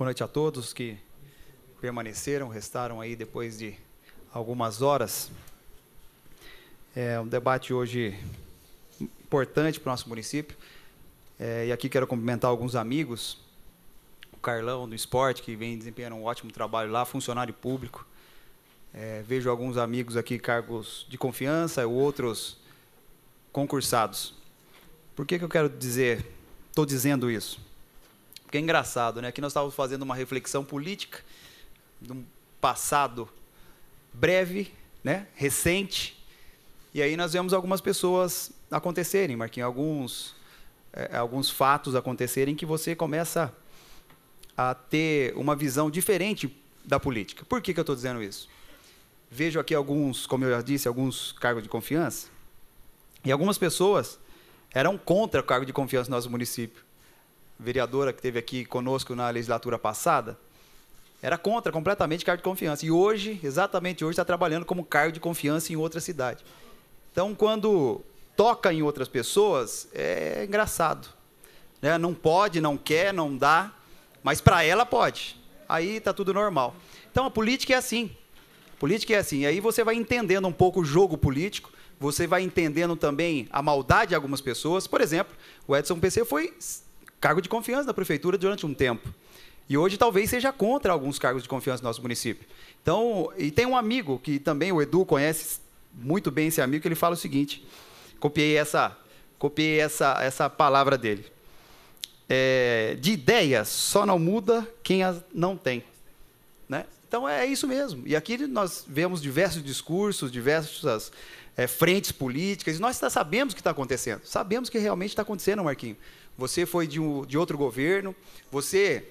Boa noite a todos que permaneceram, restaram aí depois de algumas horas. É um debate hoje importante para o nosso município. E aqui quero cumprimentar alguns amigos, o Carlão do esporte, que vem desempenhando um ótimo trabalho lá, funcionário público. Vejo alguns amigos aqui, cargos de confiança, outros concursados. Por que eu quero dizer, estou dizendo isso? Porque é engraçado, né? Aqui nós estávamos fazendo uma reflexão política de um passado breve, né? Recente, e aí nós vemos algumas pessoas acontecerem, Marquinhos, alguns fatos acontecerem que você começa a ter uma visão diferente da política. Por que eu estou dizendo isso? Vejo aqui alguns, como eu já disse, alguns cargos de confiança, e algumas pessoas eram contra o cargo de confiança no nosso município. A vereadora que esteve aqui conosco na legislatura passada, era contra completamente cargo de confiança. E hoje, exatamente hoje, está trabalhando como cargo de confiança em outra cidade. Então, quando toca em outras pessoas, é engraçado, né? Não pode, não quer, não dá, mas para ela pode. Aí está tudo normal. Então, a política é assim. Política é assim. Aí você vai entendendo um pouco o jogo político, você vai entendendo também a maldade de algumas pessoas. Por exemplo, o Edson PC foi cargo de confiança da prefeitura durante um tempo. E hoje talvez seja contra alguns cargos de confiança do nosso município. Então, e tem um amigo que também o Edu conhece muito bem, esse amigo, que ele fala o seguinte, copiei essa palavra dele. De ideias só não muda quem as não tem, né? Então é isso mesmo. E aqui nós vemos diversos discursos, diversas frentes políticas, e nós sabemos o que está acontecendo. Sabemos o que realmente está acontecendo, Marquinhos. Você foi de outro governo, você,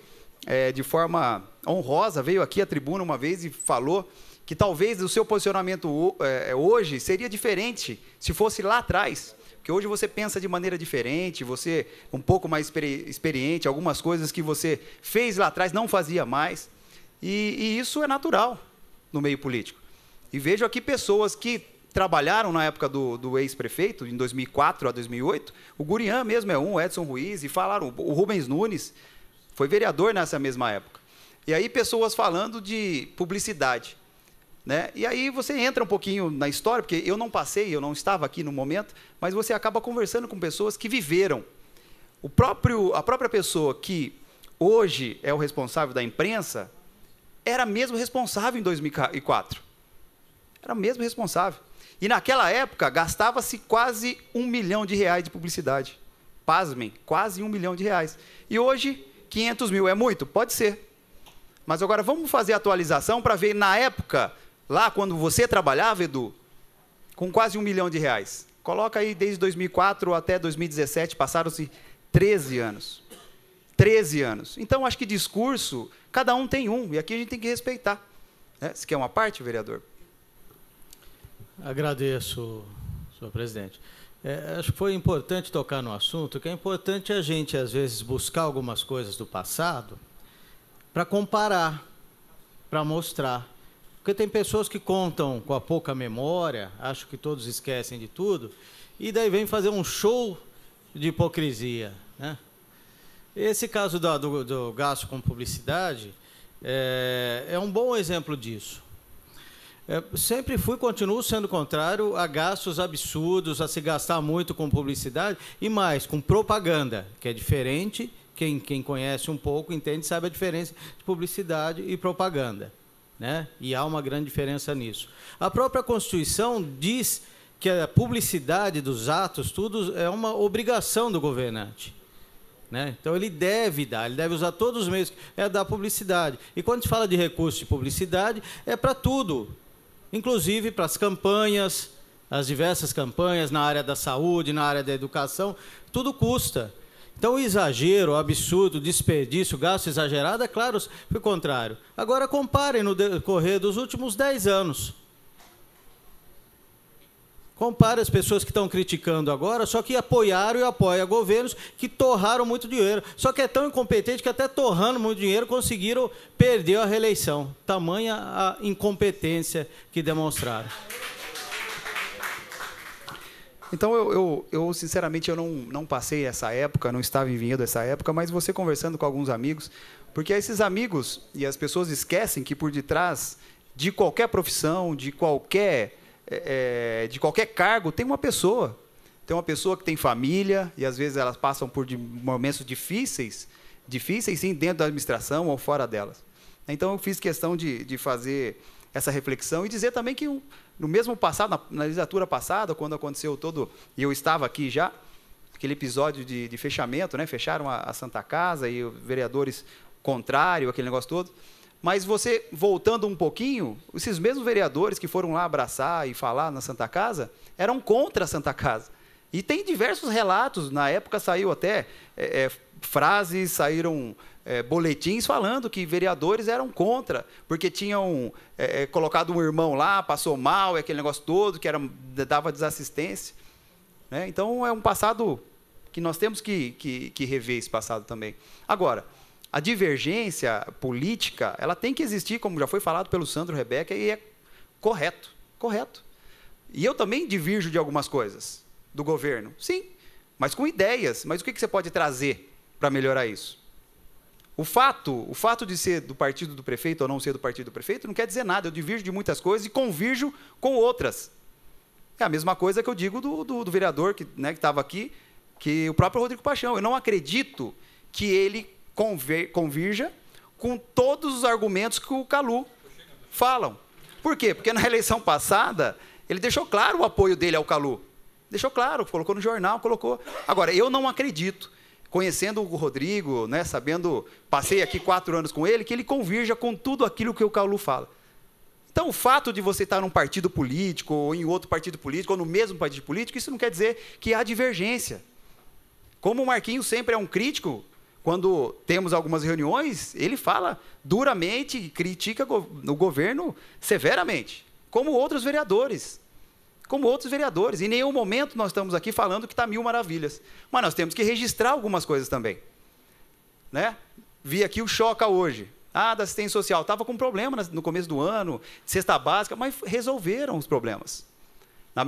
de forma honrosa, veio aqui à tribuna uma vez e falou que talvez o seu posicionamento hoje seria diferente se fosse lá atrás. Porque hoje você pensa de maneira diferente, você é um pouco mais experiente, algumas coisas que você fez lá atrás não fazia mais. E isso é natural no meio político. E vejo aqui pessoas que trabalharam na época do ex-prefeito, em 2004 a 2008, o Gurian mesmo é o Edson Ruiz, e falaram, o Rubens Nunes foi vereador nessa mesma época. E aí pessoas falando de publicidade, né? E aí você entra um pouquinho na história, porque eu não passei, eu não estava aqui no momento, mas você acaba conversando com pessoas que viveram. A própria pessoa que hoje é o responsável da imprensa, era mesmo responsável em 2004. Era mesmo responsável. E naquela época, gastava-se quase R$1 milhão de publicidade. Pasmem, quase R$1 milhão. E hoje, 500 mil é muito? Pode ser. Mas agora vamos fazer a atualização para ver na época, lá quando você trabalhava, Edu, com quase R$1 milhão. Coloca aí desde 2004 até 2017, passaram-se 13 anos. 13 anos. Então, acho que discurso, cada um tem um, e aqui a gente tem que respeitar. Você quer uma parte, vereador? Agradeço, senhor presidente. Acho que foi importante tocar no assunto, que é importante a gente, às vezes, buscar algumas coisas do passado para comparar, para mostrar. Porque tem pessoas que contam com a pouca memória, acho que todos esquecem de tudo, e daí vem fazer um show de hipocrisia, né? Esse caso do gasto com publicidade é um bom exemplo disso. Sempre fui e continuo sendo contrário a gastos absurdos, a se gastar muito com publicidade e mais, com propaganda, que é diferente. Quem conhece um pouco, entende, sabe a diferença de publicidade e propaganda, né? E há uma grande diferença nisso. A própria Constituição diz que a publicidade dos atos, tudo é uma obrigação do governante, né? Então, ele deve usar todos os meios, dar publicidade. E quando se fala de recursos de publicidade, é para tudo, inclusive para as campanhas, as diversas campanhas na área da saúde, na área da educação, tudo custa. Então, o exagero, o absurdo, o desperdício, o gasto exagerado, é claro, foi o contrário. Agora, comparem no decorrer dos últimos 10 anos. Compare as pessoas que estão criticando agora, só que apoiaram e apoiam governos que torraram muito dinheiro. Só que é tão incompetente que até torrando muito dinheiro conseguiram perder a reeleição. Tamanha a incompetência que demonstraram. Então, eu sinceramente, eu não passei essa época, não estava vivendo essa época, mas você conversando com alguns amigos, porque esses amigos e as pessoas esquecem que por detrás de qualquer profissão, de qualquer cargo, tem uma pessoa. Tem uma pessoa que tem família, e às vezes elas passam por momentos difíceis sim, dentro da administração ou fora delas. Então, eu fiz questão de fazer essa reflexão e dizer também que no mesmo passado, na legislatura passada, quando aconteceu e eu estava aqui já, aquele episódio de fechamento, né? Fecharam a Santa Casa e os vereadores contrários, aquele negócio todo. Mas você, voltando um pouquinho, esses mesmos vereadores que foram lá abraçar e falar na Santa Casa, eram contra a Santa Casa. E tem diversos relatos, na época saiu até frases, saíram boletins falando que vereadores eram contra, porque tinham colocado um irmão lá, passou mal, aquele negócio todo, que dava desassistência. Né? Então, é um passado que nós temos que rever esse passado também. Agora, a divergência política, ela tem que existir, como já foi falado pelo Sandro Rebeca, e é correto. E eu também divirjo de algumas coisas do governo, sim, mas com ideias. Mas o que você pode trazer para melhorar isso? O fato de ser do partido do prefeito ou não ser do partido do prefeito não quer dizer nada. Eu divirjo de muitas coisas e convirjo com outras. É a mesma coisa que eu digo do vereador que estava aqui, que o próprio Rodrigo Paixão. Eu não acredito que ele convirja com todos os argumentos que o Calu falam. Por quê? Porque na eleição passada, ele deixou claro o apoio dele ao Calu. Deixou claro, colocou no jornal, colocou. Agora, eu não acredito, conhecendo o Rodrigo, né, passei aqui 4 anos com ele, que ele convirja com tudo aquilo que o Calu fala. Então, o fato de você estar num partido político, ou em outro partido político, ou no mesmo partido político, isso não quer dizer que há divergência. Como o Marquinhos sempre é um crítico, quando temos algumas reuniões, ele fala duramente e critica o governo severamente, como outros vereadores. Em nenhum momento nós estamos aqui falando que está 1000 maravilhas. Mas nós temos que registrar algumas coisas também. Né? Vi aqui o Choca hoje. Da assistência social. Estava com problema no começo do ano, cesta básica, mas resolveram os problemas. A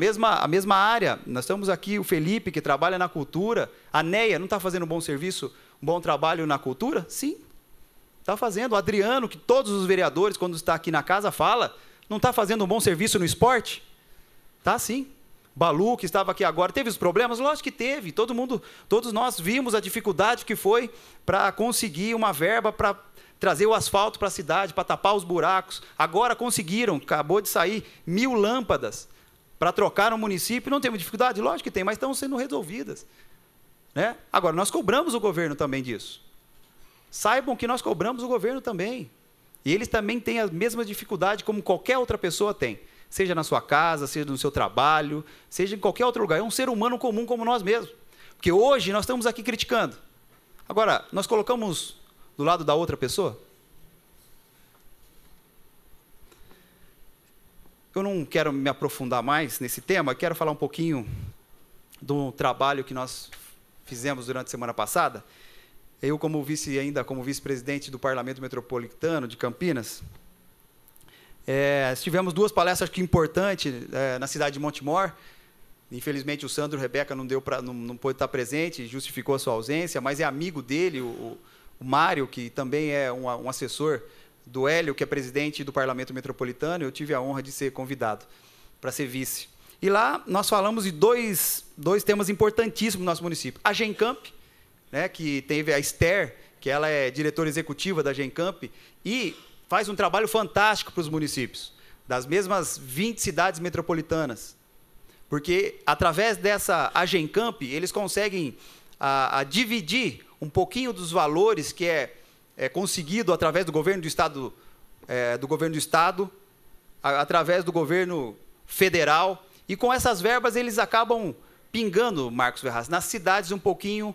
mesma área, nós estamos aqui, o Felipe, que trabalha na cultura. A Neia não está fazendo um bom serviço, um bom trabalho na cultura? Sim, está fazendo. O Adriano, que todos os vereadores, quando está aqui na casa, fala, não está fazendo um bom serviço no esporte? Tá, sim. Balu, que estava aqui agora, teve os problemas? Lógico que teve. Todos nós vimos a dificuldade que foi para conseguir uma verba para trazer o asfalto para a cidade, para tapar os buracos. Agora conseguiram, acabou de sair 1000 lâmpadas para trocar no município. Não temos dificuldade? Lógico que tem, mas estão sendo resolvidas. Né? Agora, nós cobramos o governo também disso. Saibam que nós cobramos o governo também. E eles também têm a mesma dificuldade como qualquer outra pessoa tem. Seja na sua casa, seja no seu trabalho, seja em qualquer outro lugar. É um ser humano comum como nós mesmos. Porque hoje nós estamos aqui criticando. Agora, nós colocamos do lado da outra pessoa? Eu não quero me aprofundar mais nesse tema, quero falar um pouquinho do trabalho que nós fizemos durante a semana passada. Eu, como vice-presidente do Parlamento Metropolitano de Campinas, tivemos 2 palestras importantes na cidade de Montemor. Infelizmente, o Sandro Rebeca não pôde estar presente, justificou a sua ausência, mas é amigo dele, o Mário, que também é um assessor do Hélio, que é presidente do Parlamento Metropolitano. Eu tive a honra de ser convidado para ser vice. E lá nós falamos de dois temas importantíssimos no nosso município. A Gencamp, né, que teve a Esther, que ela é diretora executiva da Gencamp, e faz um trabalho fantástico para os municípios, das mesmas 20 cidades metropolitanas. Porque, através dessa Gencamp, eles conseguem dividir um pouquinho dos valores que é conseguido através do governo do Estado, através do governo federal. E com essas verbas, eles acabam pingando, Marcos Ferraz, nas cidades um pouquinho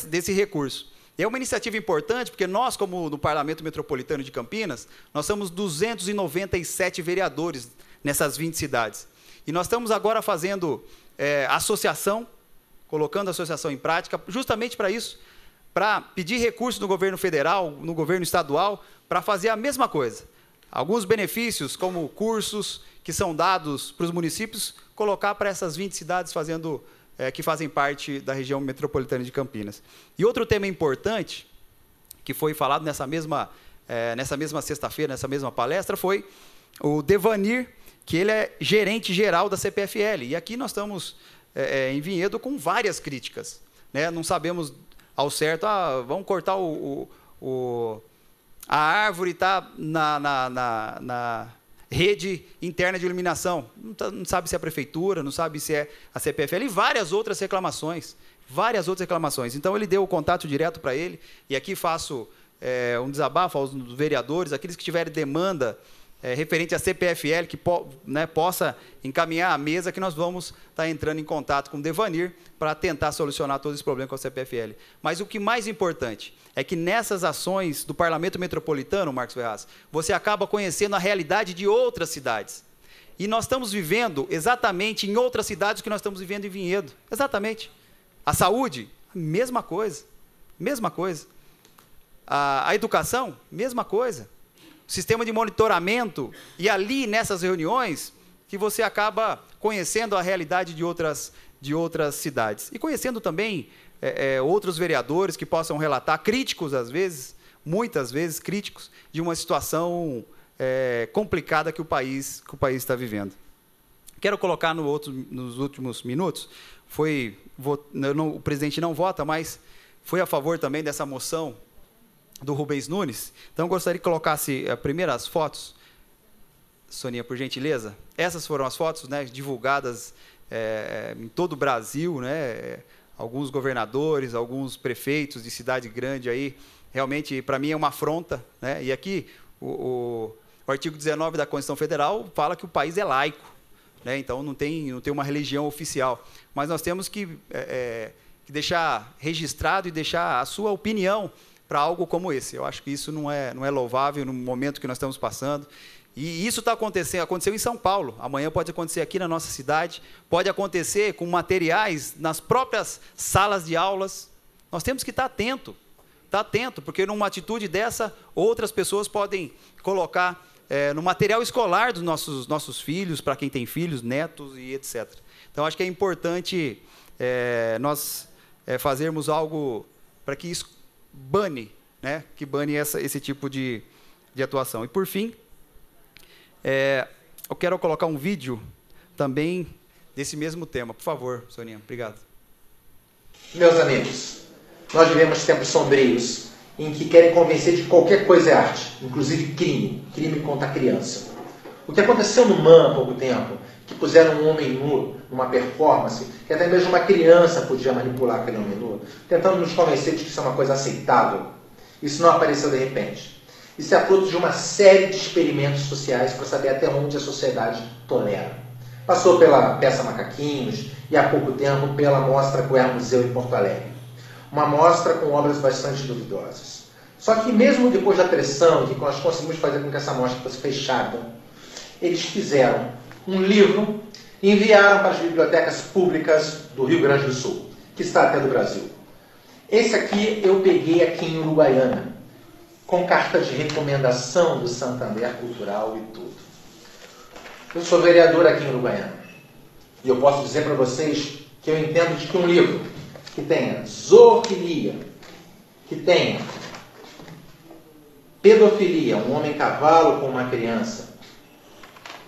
desse recurso. E é uma iniciativa importante, porque nós, como no Parlamento Metropolitano de Campinas, nós somos 297 vereadores nessas 20 cidades. E nós estamos agora fazendo associação, colocando a associação em prática, justamente para isso, para pedir recursos no governo federal, no governo estadual, para fazer a mesma coisa. Alguns benefícios, como cursos que são dados para os municípios, colocar para essas 20 cidades que fazem parte da região metropolitana de Campinas. E outro tema importante, que foi falado nessa mesma sexta-feira, nessa mesma palestra, foi o Devanir, que ele é gerente geral da CPFL. E aqui nós estamos em Vinhedo com várias críticas, né? Não sabemos ao certo, vamos cortar a árvore está na rede interna de iluminação. Não sabe se é a prefeitura, não sabe se é a CPFL, e várias outras reclamações. Então, ele deu o contato direto para ele, e aqui faço um desabafo aos vereadores, aqueles que tiverem demanda referente à CPFL, que possa encaminhar à mesa, que nós vamos estar entrando em contato com o Devanir para tentar solucionar todo esse problema com a CPFL. Mas o que mais importante é que nessas ações do Parlamento Metropolitano, Marcos Ferraz, você acaba conhecendo a realidade de outras cidades. E nós estamos vivendo exatamente em outras cidades o que nós estamos vivendo em Vinhedo. Exatamente. A saúde, mesma coisa. Mesma coisa. A educação, mesma coisa. O sistema de monitoramento, e ali nessas reuniões que você acaba conhecendo a realidade de outras cidades. E conhecendo também outros vereadores que possam relatar, críticos às vezes, muitas vezes críticos, de uma situação complicada que o país está vivendo. Quero colocar nos últimos minutos, o presidente não vota, mas foi a favor também dessa moção do Rubens Nunes. Então, gostaria que colocasse primeiras fotos, Soninha, por gentileza. Essas foram as fotos, né, divulgadas em todo o Brasil, né, alguns governadores, alguns prefeitos de cidade grande aí. Realmente, para mim, é uma afronta, né? E aqui, o artigo 19 da Constituição Federal fala que o país é laico, né? Então, não tem uma religião oficial. Mas nós temos que deixar registrado e deixar a sua opinião para algo como esse. Eu acho que isso não é louvável no momento que nós estamos passando. E isso está acontecendo, aconteceu em São Paulo, amanhã pode acontecer aqui na nossa cidade, pode acontecer com materiais nas próprias salas de aulas. Nós temos que estar atento, porque numa atitude dessa, outras pessoas podem colocar no material escolar dos nossos filhos, para quem tem filhos, netos e etc. Então, acho que é importante nós fazermos algo para que isso bane, né? Que bane esse tipo de atuação. E, por fim, eu quero colocar um vídeo também desse mesmo tema. Por favor, Soninha. Obrigado. Meus amigos, nós vivemos tempos sombrios em que querem convencer de que qualquer coisa é arte, inclusive crime contra a criança. O que aconteceu no MAN há pouco tempo, que puseram um homem nu numa performance, que até mesmo uma criança podia manipular aquele homem nu, tentando nos convencer de que isso é uma coisa aceitável. Isso não apareceu de repente. Isso é fruto de uma série de experimentos sociais para saber até onde a sociedade tolera. Passou pela peça Macaquinhos e há pouco tempo pela mostra Queer Museu em Porto Alegre. Uma mostra com obras bastante duvidosas. Só que mesmo depois da pressão que nós conseguimos fazer com que essa mostra fosse fechada, eles fizeram um livro e enviaram para as bibliotecas públicas do Rio Grande do Sul, que está até do Brasil. Esse aqui eu peguei aqui em Uruguaiana, com carta de recomendação do Santander Cultural e tudo. Eu sou vereador aqui em Uruguaiana, e eu posso dizer para vocês que eu entendo de que um livro que tenha zoofilia, que tenha pedofilia, um homem cavalo com uma criança,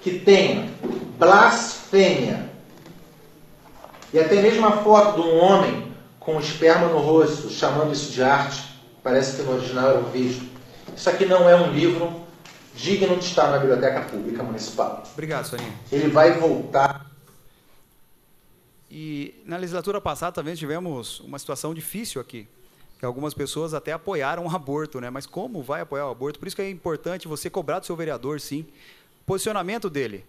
que tenha blasfêmia, e até mesmo a foto de um homem com esperma no rosto, chamando isso de arte, parece que no original era um vídeo. Isso aqui não é um livro digno de estar na Biblioteca Pública Municipal. Obrigado, Soninha. Ele vai voltar. E na legislatura passada também tivemos uma situação difícil aqui, que algumas pessoas até apoiaram o aborto, né? Mas como vai apoiar o aborto? Por isso que é importante você cobrar do seu vereador, sim, posicionamento dele.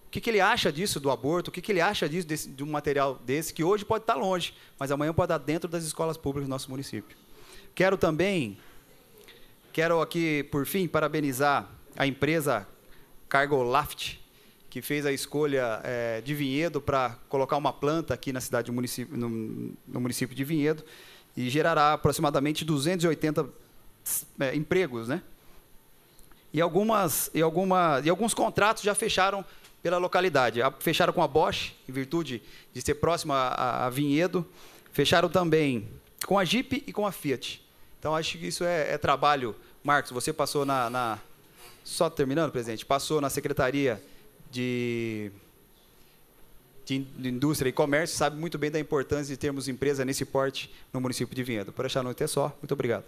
O que ele acha disso, do aborto? O que ele acha disso, de um material desse, que hoje pode estar longe, mas amanhã pode estar dentro das escolas públicas do nosso município. Quero aqui, por fim, parabenizar a empresa Cargolaft, que fez a escolha de Vinhedo para colocar uma planta aqui na cidade, no município de Vinhedo, e gerará aproximadamente 280 empregos, né? E alguns contratos já fecharam pela localidade. Fecharam com a Bosch, em virtude de ser próximo a Vinhedo. Fecharam também com a Jeep e com a Fiat. Então, acho que isso é trabalho. Marcos, você passou só terminando, presidente, passou na Secretaria de Indústria e Comércio, sabe muito bem da importância de termos empresa nesse porte no município de Vinhedo. Por esta noite é só. Muito obrigado.